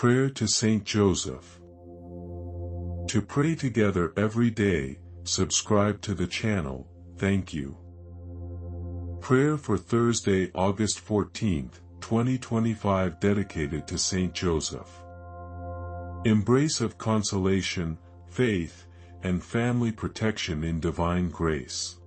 Prayer to Saint Joseph. To pray together every day, subscribe to the channel, thank you. Prayer for Thursday, August 14, 2025, dedicated to Saint Joseph. Embrace of consolation, faith, and family protection in divine grace.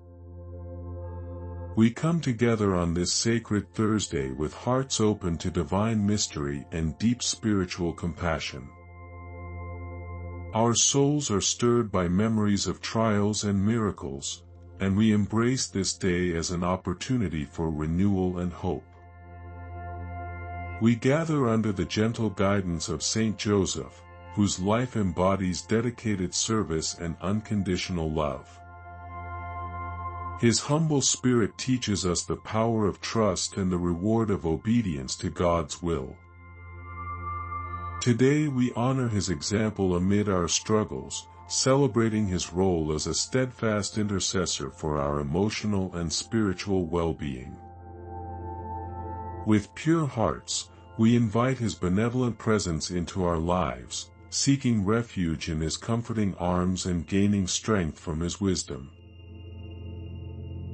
We come together on this sacred Thursday with hearts open to divine mystery and deep spiritual compassion. Our souls are stirred by memories of trials and miracles, and we embrace this day as an opportunity for renewal and hope. We gather under the gentle guidance of Saint Joseph, whose life embodies dedicated service and unconditional love. His humble spirit teaches us the power of trust and the reward of obedience to God's will. Today we honor his example amid our struggles, celebrating his role as a steadfast intercessor for our emotional and spiritual well-being. With pure hearts, we invite his benevolent presence into our lives, seeking refuge in his comforting arms and gaining strength from his wisdom.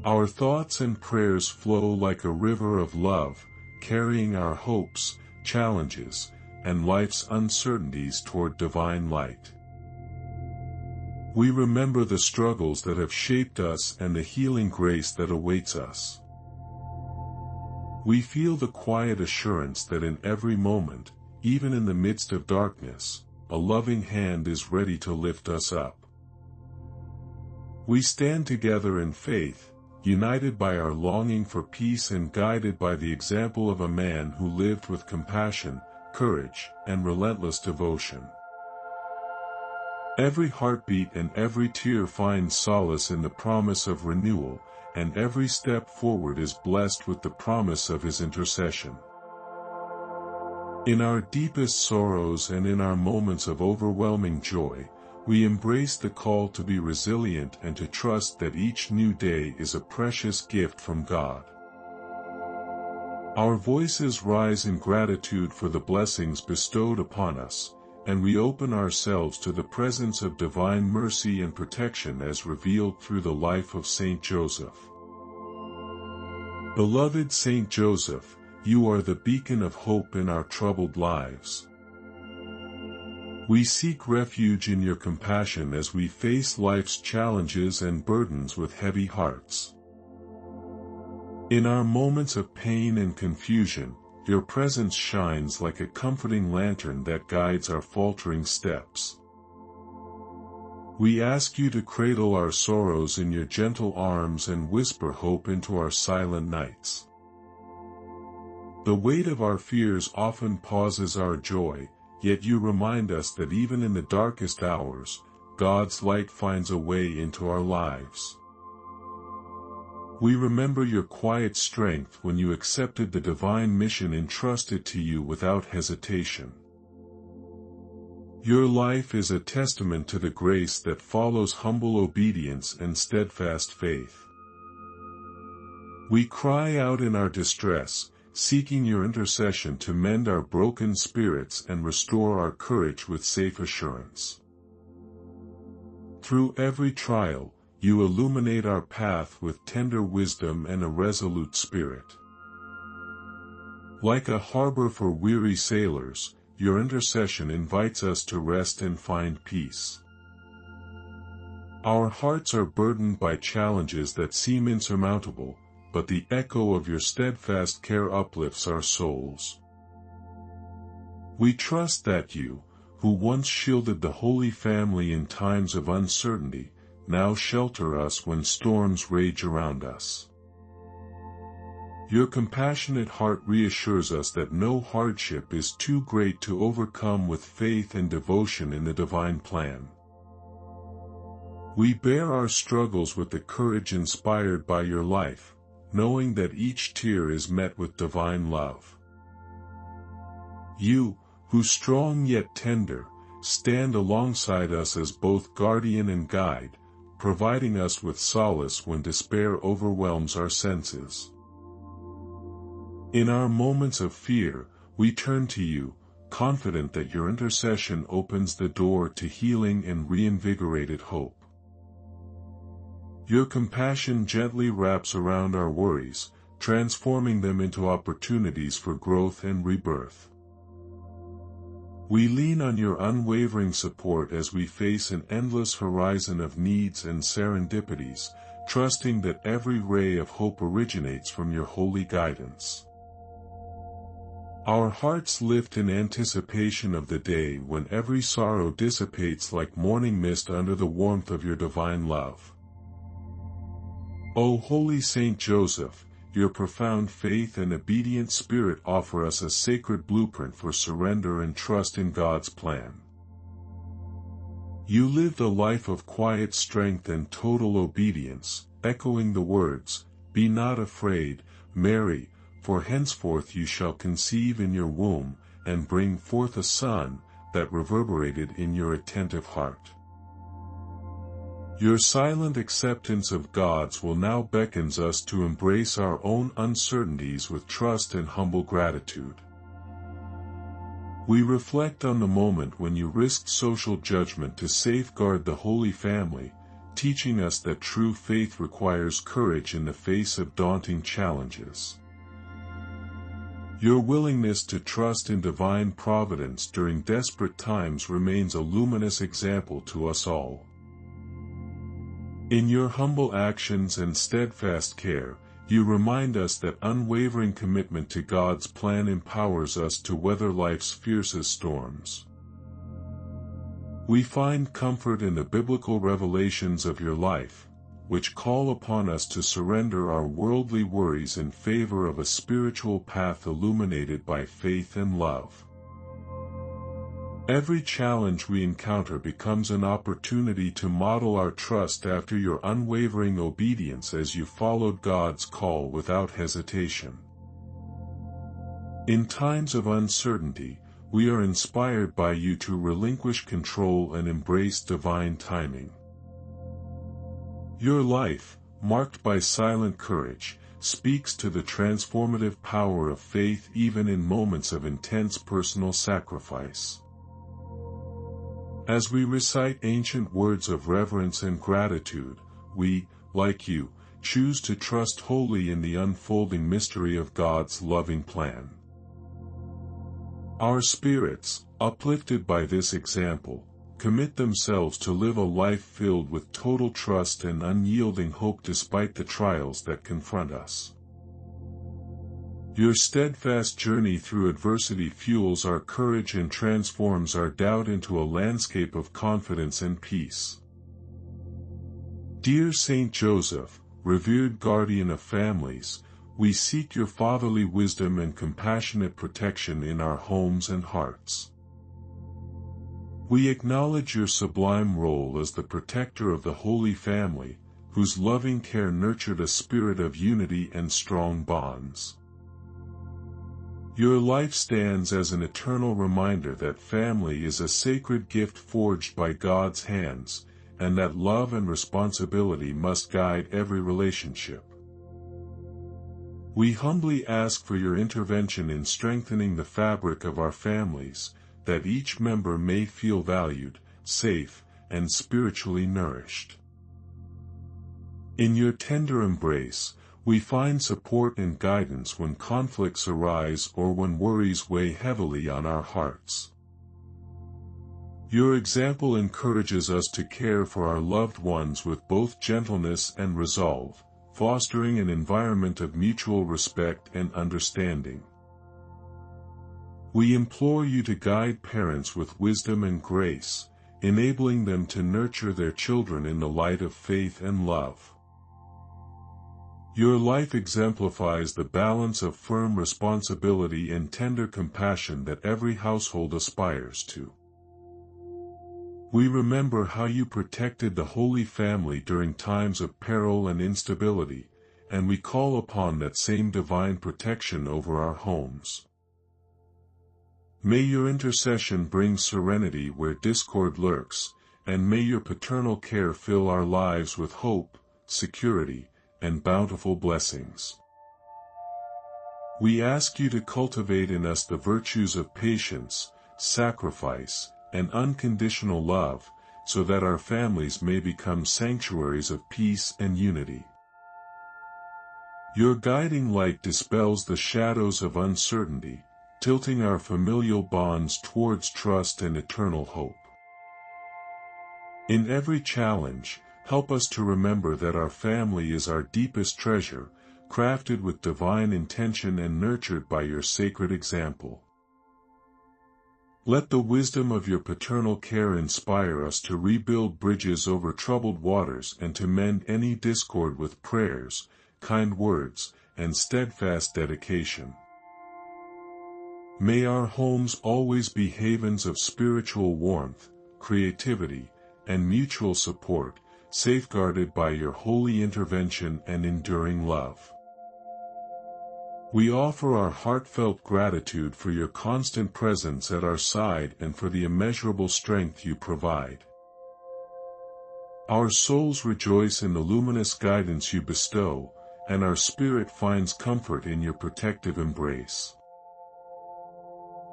Our thoughts and prayers flow like a river of love, carrying our hopes, challenges, and life's uncertainties toward divine light. We remember the struggles that have shaped us and the healing grace that awaits us. We feel the quiet assurance that in every moment, even in the midst of darkness, a loving hand is ready to lift us up. We stand together in faith, united by our longing for peace and guided by the example of a man who lived with compassion, courage, and relentless devotion. Every heartbeat and every tear finds solace in the promise of renewal, and every step forward is blessed with the promise of his intercession. In our deepest sorrows and in our moments of overwhelming joy, we embrace the call to be resilient and to trust that each new day is a precious gift from God. Our voices rise in gratitude for the blessings bestowed upon us, and we open ourselves to the presence of divine mercy and protection as revealed through the life of Saint Joseph. Beloved Saint Joseph, you are the beacon of hope in our troubled lives. We seek refuge in your compassion as we face life's challenges and burdens with heavy hearts. In our moments of pain and confusion, your presence shines like a comforting lantern that guides our faltering steps. We ask you to cradle our sorrows in your gentle arms and whisper hope into our silent nights. The weight of our fears often pauses our joy, yet you remind us that even in the darkest hours, God's light finds a way into our lives. We remember your quiet strength when you accepted the divine mission entrusted to you without hesitation. Your life is a testament to the grace that follows humble obedience and steadfast faith. We cry out in our distress, seeking your intercession to mend our broken spirits and restore our courage with safe assurance. Through every trial, you illuminate our path with tender wisdom and a resolute spirit. Like a harbor for weary sailors, your intercession invites us to rest and find peace. Our hearts are burdened by challenges that seem insurmountable, but the echo of your steadfast care uplifts our souls. We trust that you, who once shielded the Holy Family in times of uncertainty, now shelter us when storms rage around us. Your compassionate heart reassures us that no hardship is too great to overcome with faith and devotion in the divine plan. We bear our struggles with the courage inspired by your life, knowing that each tear is met with divine love. You, who strong yet tender, stand alongside us as both guardian and guide, providing us with solace when despair overwhelms our senses. In our moments of fear, we turn to you, confident that your intercession opens the door to healing and reinvigorated hope. Your compassion gently wraps around our worries, transforming them into opportunities for growth and rebirth. We lean on your unwavering support as we face an endless horizon of needs and serendipities, trusting that every ray of hope originates from your holy guidance. Our hearts lift in anticipation of the day when every sorrow dissipates like morning mist under the warmth of your divine love. O holy Saint Joseph, your profound faith and obedient spirit offer us a sacred blueprint for surrender and trust in God's plan. You lived a life of quiet strength and total obedience, echoing the words, "Be not afraid, Mary, for henceforth you shall conceive in your womb, and bring forth a son," that reverberated in your attentive heart. Your silent acceptance of God's will now beckons us to embrace our own uncertainties with trust and humble gratitude. We reflect on the moment when you risked social judgment to safeguard the Holy Family, teaching us that true faith requires courage in the face of daunting challenges. Your willingness to trust in divine providence during desperate times remains a luminous example to us all. In your humble actions and steadfast care, you remind us that unwavering commitment to God's plan empowers us to weather life's fiercest storms. We find comfort in the biblical revelations of your life, which call upon us to surrender our worldly worries in favor of a spiritual path illuminated by faith and love. Every challenge we encounter becomes an opportunity to model our trust after your unwavering obedience as you followed God's call without hesitation. In times of uncertainty, we are inspired by you to relinquish control and embrace divine timing. Your life, marked by silent courage, speaks to the transformative power of faith even in moments of intense personal sacrifice. As we recite ancient words of reverence and gratitude, we, like you, choose to trust wholly in the unfolding mystery of God's loving plan. Our spirits, uplifted by this example, commit themselves to live a life filled with total trust and unyielding hope despite the trials that confront us. Your steadfast journey through adversity fuels our courage and transforms our doubt into a landscape of confidence and peace. Dear Saint Joseph, revered guardian of families, we seek your fatherly wisdom and compassionate protection in our homes and hearts. We acknowledge your sublime role as the protector of the Holy Family, whose loving care nurtured a spirit of unity and strong bonds. Your life stands as an eternal reminder that family is a sacred gift forged by God's hands, and that love and responsibility must guide every relationship. We humbly ask for your intervention in strengthening the fabric of our families, that each member may feel valued, safe, and spiritually nourished. In your tender embrace, we find support and guidance when conflicts arise or when worries weigh heavily on our hearts. Your example encourages us to care for our loved ones with both gentleness and resolve, fostering an environment of mutual respect and understanding. We implore you to guide parents with wisdom and grace, enabling them to nurture their children in the light of faith and love. Your life exemplifies the balance of firm responsibility and tender compassion that every household aspires to. We remember how you protected the Holy Family during times of peril and instability, and we call upon that same divine protection over our homes. May your intercession bring serenity where discord lurks, and may your paternal care fill our lives with hope, security, and bountiful blessings. We ask you to cultivate in us the virtues of patience, sacrifice, and unconditional love, so that our families may become sanctuaries of peace and unity. Your guiding light dispels the shadows of uncertainty, tilting our familial bonds towards trust and eternal hope. In every challenge, help us to remember that our family is our deepest treasure, crafted with divine intention and nurtured by your sacred example. Let the wisdom of your paternal care inspire us to rebuild bridges over troubled waters and to mend any discord with prayers, kind words, and steadfast dedication. May our homes always be havens of spiritual warmth, creativity, and mutual support, safeguarded by your holy intervention and enduring love. We offer our heartfelt gratitude for your constant presence at our side and for the immeasurable strength you provide. Our souls rejoice in the luminous guidance you bestow, and our spirit finds comfort in your protective embrace.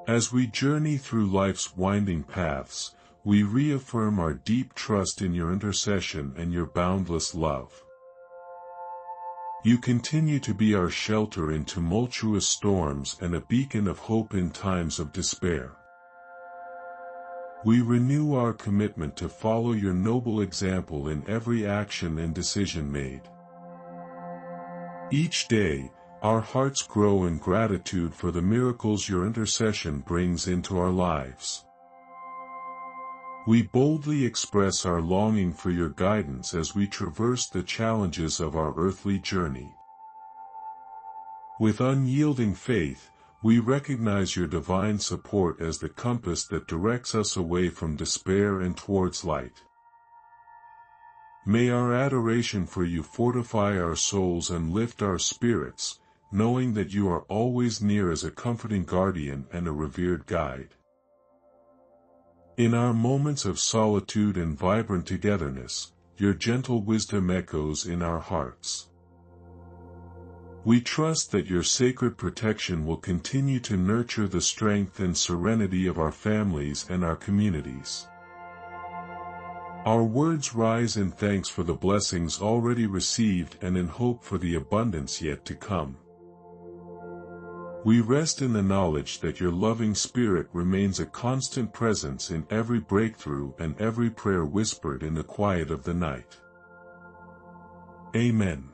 As we journey through life's winding paths, we reaffirm our deep trust in your intercession and your boundless love. You continue to be our shelter in tumultuous storms and a beacon of hope in times of despair. We renew our commitment to follow your noble example in every action and decision made. Each day, our hearts grow in gratitude for the miracles your intercession brings into our lives. We boldly express our longing for your guidance as we traverse the challenges of our earthly journey. With unyielding faith, we recognize your divine support as the compass that directs us away from despair and towards light. May our adoration for you fortify our souls and lift our spirits, knowing that you are always near as a comforting guardian and a revered guide. In our moments of solitude and vibrant togetherness, your gentle wisdom echoes in our hearts. We trust that your sacred protection will continue to nurture the strength and serenity of our families and our communities. Our words rise in thanks for the blessings already received and in hope for the abundance yet to come. We rest in the knowledge that your loving spirit remains a constant presence in every breakthrough and every prayer whispered in the quiet of the night. Amen.